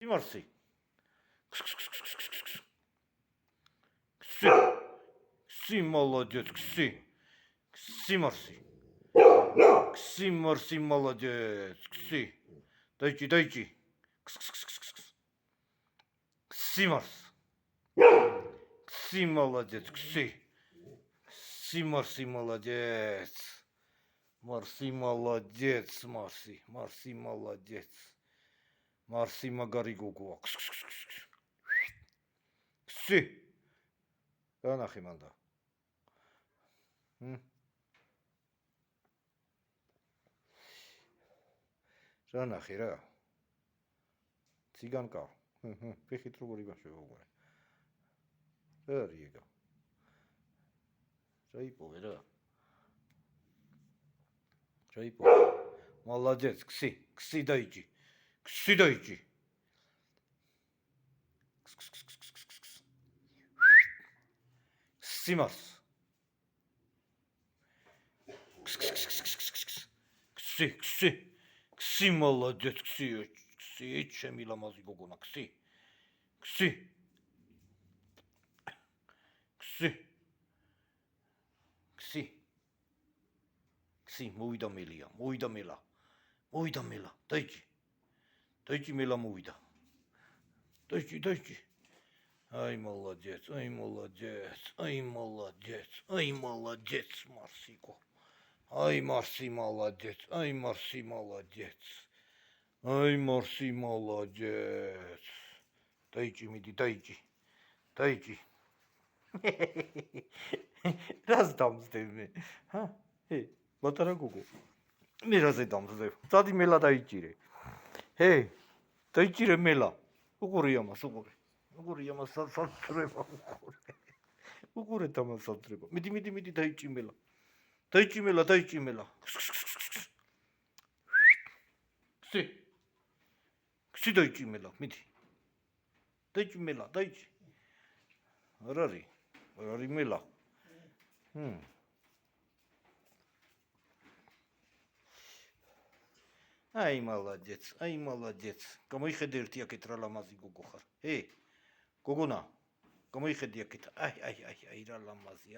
Marsi. Ksi, молодец, ksi. Ksi, Marsi. Ksi, Marsi, молодец, ksi. Dayıcı. Ksi, Marsi. Ksi, молодец, ksi. Ksi, Marsi, молодец. Marsi, молодец, Marsi. Marsi, молодец. Marsi, მაგარი გოგოა. Ksi. განახი მანდა. განახი რა. ციგანკა. ფეხით როგორ იბაშება უყურე. რა არის ეგა? Чайпове, да. Чайпове. Молодец, кси дайчи. Кси дайчи. Кси Марс. Кси, молодец, кси, ჩემი ლამაზი გოგონა, кси. Ksi, მოვიდა მელია, მოვიდა მელა, დაიჭი მელა მოვიდა. დაიჭი. Ай, молодец, Марсико. Ай, Марси, молодец. Ай, Марси, молодец. Დაიჭი, მიდი, დაიჭი. რას დამძდები მე? ლატარა გოგო. მე რაზე დამძდებ? წადი მელა დაიჭირე. დაიჭირე მელა. უყურე ამას. უყურე ამას საცრება. უყურე ამას საცრება. მიდი დაიჭი მელა. დაიჭი მელა. კსი დაიჭი მელა, მიდი. დაიჭი მელა. არ არის მელა. Ай, молодец. გამოიხედე ერთი აქეთ რა ლამაზი გოგო ხარ. გოგონა, გამოიხედე აქეთ. აი, რა ლამაზი.